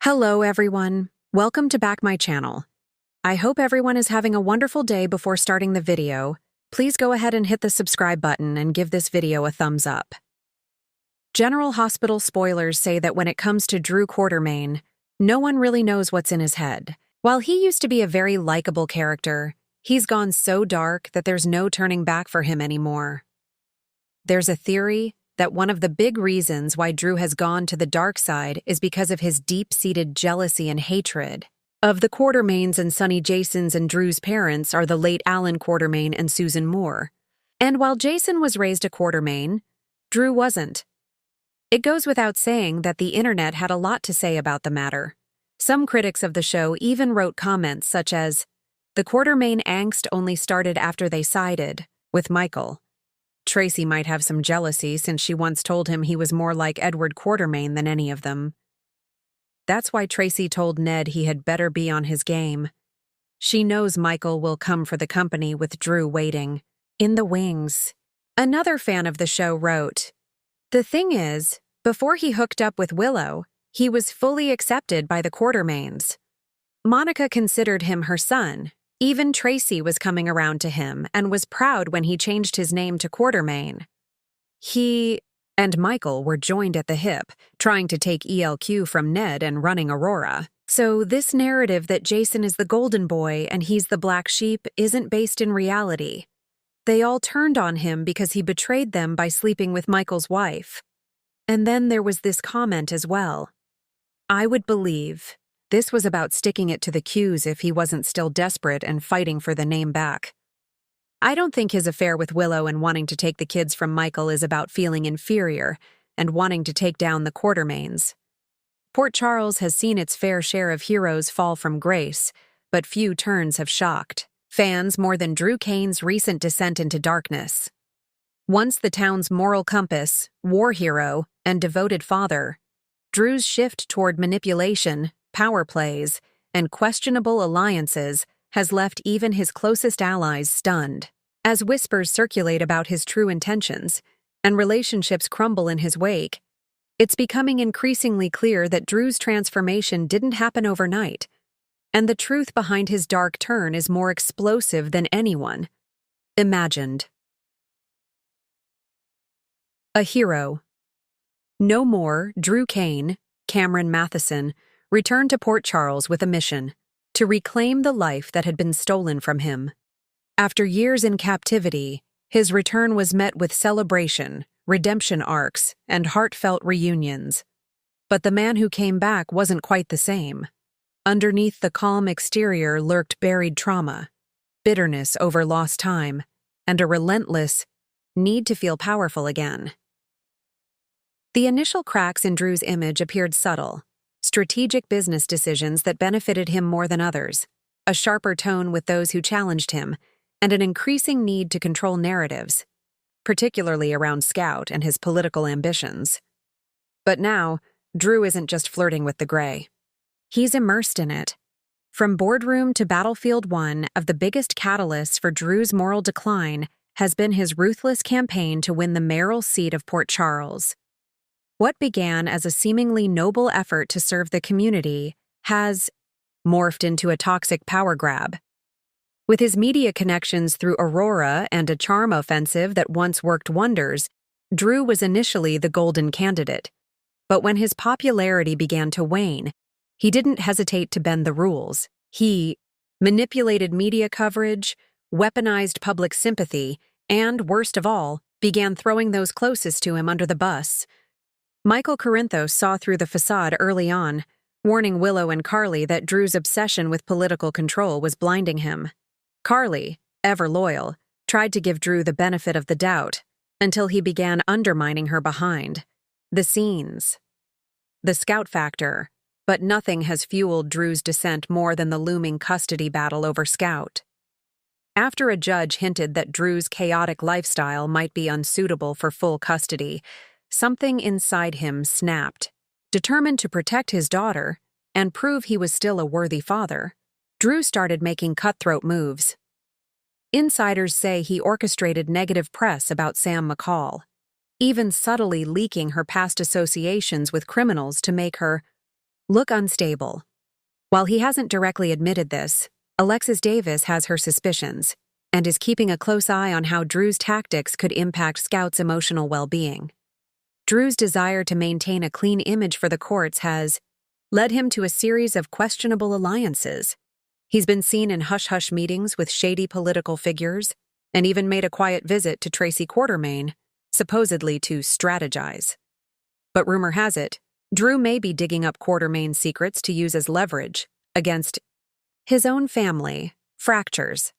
Hello, everyone. Welcome to back my channel. I hope everyone is having a wonderful day. Before starting the video, please go ahead and hit the subscribe button and give this video a thumbs up. General Hospital spoilers say that when it comes to Drew Quartermaine, no one really knows what's in his head. While he used to be a very likable character, he's gone so dark that there's no turning back for him anymore. There's a theory that one of the big reasons why Drew has gone to the dark side is because of his deep-seated jealousy and hatred of the Quartermaines. And Sonny Jason's and Drew's parents are the late Alan Quartermaine and Susan Moore. And while Jason was raised a Quartermaine, Drew wasn't. It goes without saying that the internet had a lot to say about the matter. Some critics of the show even wrote comments such as, "The Quartermaine angst only started after they sided with Michael. Tracy might have some jealousy since she once told him he was more like Edward Quartermaine than any of them. That's why Tracy told Ned he had better be on his game. She knows Michael will come for the company with Drew waiting in the wings." Another fan of the show wrote, "The thing is, before he hooked up with Willow, he was fully accepted by the Quartermaines. Monica considered him her son. Even Tracy was coming around to him and was proud when he changed his name to Quartermaine. He and Michael were joined at the hip, trying to take ELQ from Ned and running Aurora. So this narrative that Jason is the golden boy and he's the black sheep isn't based in reality. They all turned on him because he betrayed them by sleeping with Michael's wife." And then there was this comment as well. "I would believe this was about sticking it to the Qs if he wasn't still desperate and fighting for the name back. I don't think his affair with Willow and wanting to take the kids from Michael is about feeling inferior and wanting to take down the Quartermaines. Port Charles has seen its fair share of heroes fall from grace, but few turns have shocked fans more than Drew Kane's recent descent into darkness. Once the town's moral compass, war hero, and devoted father, Drew's shift toward manipulation, power plays, and questionable alliances has left even his closest allies stunned. As whispers circulate about his true intentions, and relationships crumble in his wake, it's becoming increasingly clear that Drew's transformation didn't happen overnight, and the truth behind his dark turn is more explosive than anyone imagined. A hero. No more, Drew Kane, Cameron Matheson, returned to Port Charles with a mission to reclaim the life that had been stolen from him. After years in captivity, his return was met with celebration, redemption arcs, and heartfelt reunions. But the man who came back wasn't quite the same. Underneath the calm exterior lurked buried trauma, bitterness over lost time, and a relentless need to feel powerful again. The initial cracks in Drew's image appeared subtle. Strategic business decisions that benefited him more than others, a sharper tone with those who challenged him, and an increasing need to control narratives, particularly around Scout and his political ambitions. But now, Drew isn't just flirting with the gray. He's immersed in it. From Boardroom to Battlefield, one of the biggest catalysts for Drew's moral decline has been his ruthless campaign to win the mayoral seat of Port Charles. What began as a seemingly noble effort to serve the community has morphed into a toxic power grab. With his media connections through Aurora and a charm offensive that once worked wonders, Drew was initially the golden candidate. But when his popularity began to wane, he didn't hesitate to bend the rules. He manipulated media coverage, weaponized public sympathy, and, worst of all, began throwing those closest to him under the bus. Michael Corinthos saw through the facade early on, warning Willow and Carly that Drew's obsession with political control was blinding him. Carly, ever loyal, tried to give Drew the benefit of the doubt until he began undermining her behind the scenes. The Scout factor, but nothing has fueled Drew's descent more than the looming custody battle over Scout. After a judge hinted that Drew's chaotic lifestyle might be unsuitable for full custody, something inside him snapped. Determined to protect his daughter and prove he was still a worthy father, Drew started making cutthroat moves. Insiders say he orchestrated negative press about Sam McCall, even subtly leaking her past associations with criminals to make her look unstable. While he hasn't directly admitted this, Alexis Davis has her suspicions and is keeping a close eye on how Drew's tactics could impact Scout's emotional well-being. Drew's desire to maintain a clean image for the courts has led him to a series of questionable alliances. He's been seen in hush-hush meetings with shady political figures and even made a quiet visit to Tracy Quartermaine, supposedly to strategize. But rumor has it, Drew may be digging up Quartermaine's secrets to use as leverage against his own family. Fractures.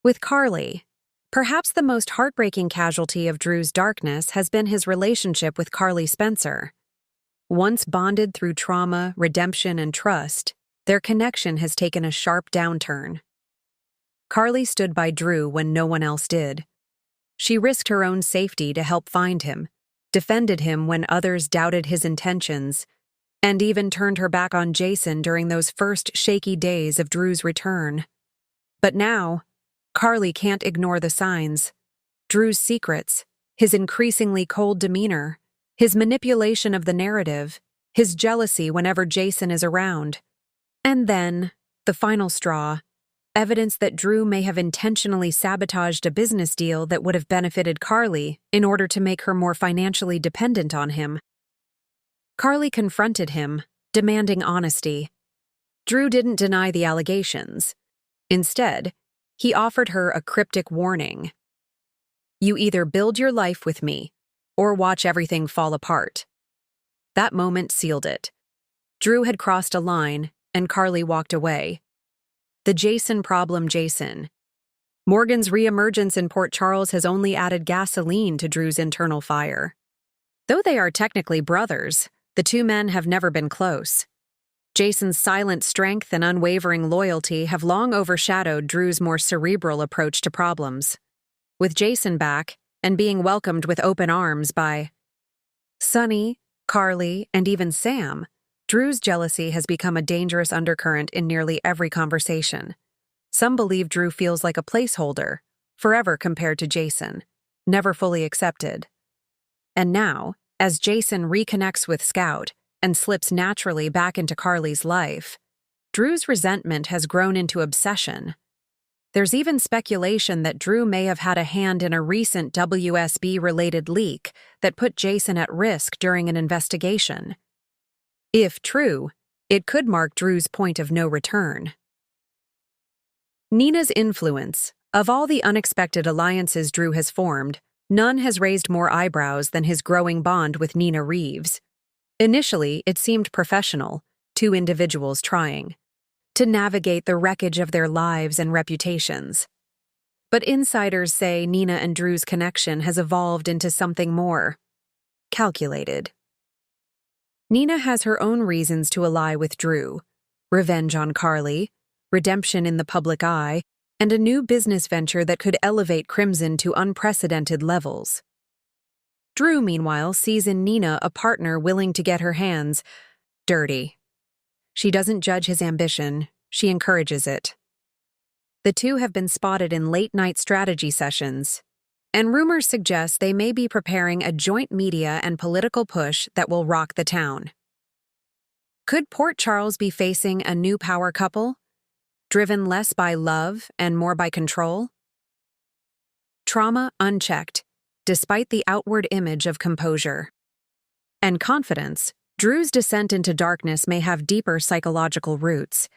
With Carly, perhaps the most heartbreaking casualty of Drew's darkness has been his relationship with Carly Spencer. Once bonded through trauma, redemption, and trust, their connection has taken a sharp downturn. Carly stood by Drew when no one else did. She risked her own safety to help find him, defended him when others doubted his intentions, and even turned her back on Jason during those first shaky days of Drew's return. But now, Carly can't ignore the signs. Drew's secrets, his increasingly cold demeanor, his manipulation of the narrative, his jealousy whenever Jason is around. And then, the final straw, evidence that Drew may have intentionally sabotaged a business deal that would have benefited Carly in order to make her more financially dependent on him. Carly confronted him, demanding honesty. Drew didn't deny the allegations. Instead, he offered her a cryptic warning. "You either build your life with me, or watch everything fall apart." That moment sealed it. Drew had crossed a line, and Carly walked away. The Jason problem. Morgan's reemergence in Port Charles has only added gasoline to Drew's internal fire. Though they are technically brothers, the two men have never been close. Jason's silent strength and unwavering loyalty have long overshadowed Drew's more cerebral approach to problems. With Jason back, and being welcomed with open arms by Sonny, Carly, and even Sam, Drew's jealousy has become a dangerous undercurrent in nearly every conversation. Some believe Drew feels like a placeholder, forever compared to Jason, never fully accepted. And now, as Jason reconnects with Scout and slips naturally back into Carly's life, Drew's resentment has grown into obsession. There's even speculation that Drew may have had a hand in a recent WSB-related leak that put Jason at risk during an investigation. If true, it could mark Drew's point of no return. Nina's influence. Of all the unexpected alliances Drew has formed, none has raised more eyebrows than his growing bond with Nina Reeves. Initially, it seemed professional, two individuals trying to navigate the wreckage of their lives and reputations. But insiders say Nina and Drew's connection has evolved into something more calculated. Nina has her own reasons to ally with Drew: revenge on Carly, redemption in the public eye, and a new business venture that could elevate Crimson to unprecedented levels. Drew, meanwhile, sees in Nina a partner willing to get her hands dirty. She doesn't judge his ambition, she encourages it. The two have been spotted in late-night strategy sessions, and rumors suggest they may be preparing a joint media and political push that will rock the town. Could Port Charles be facing a new power couple, driven less by love and more by control? Trauma unchecked, despite the outward image of composure. And confidence. Drew's descent into darkness may have deeper psychological roots.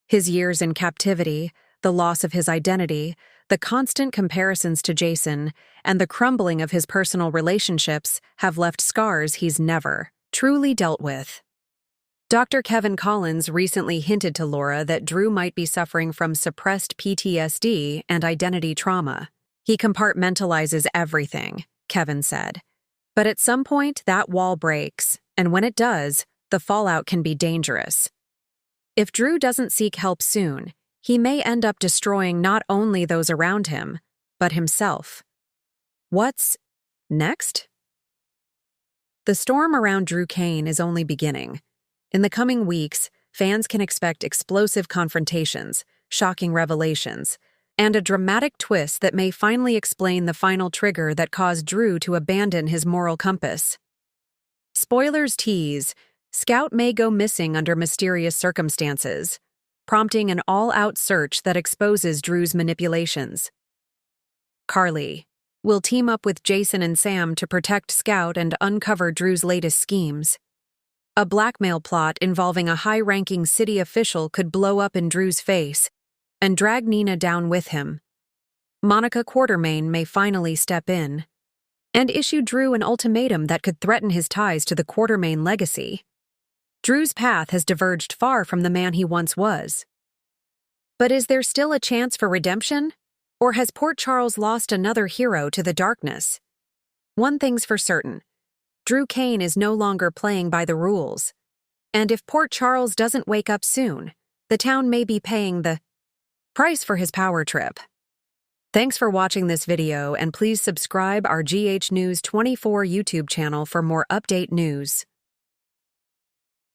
His years in captivity, the loss of his identity, the constant comparisons to Jason, and the crumbling of his personal relationships have left scars he's never truly dealt with. Dr. Kevin Collins recently hinted to Laura that Drew might be suffering from suppressed PTSD and identity trauma. He compartmentalizes everything, Kevin said. But at some point, that wall breaks, and when it does, the fallout can be dangerous. If Drew doesn't seek help soon, he may end up destroying not only those around him, but himself. What's next? The storm around Drew Kane is only beginning. In the coming weeks, fans can expect explosive confrontations, shocking revelations, and a dramatic twist that may finally explain the final trigger that caused Drew to abandon his moral compass. Spoilers tease, Scout may go missing under mysterious circumstances, prompting an all-out search that exposes Drew's manipulations. Carly will team up with Jason and Sam to protect Scout and uncover Drew's latest schemes. A blackmail plot involving a high-ranking city official could blow up in Drew's face and drag Nina down with him. Monica Quartermain may finally step in and issue Drew an ultimatum that could threaten his ties to the Quartermain legacy. Drew's path has diverged far from the man he once was. But is there still a chance for redemption? Or has Port Charles lost another hero to the darkness? One thing's for certain. Drew Kane is no longer playing by the rules. And if Port Charles doesn't wake up soon, the town may be paying the price for his power trip. Thanks for watching this video, and please subscribe our GH News 24 YouTube channel for more update news.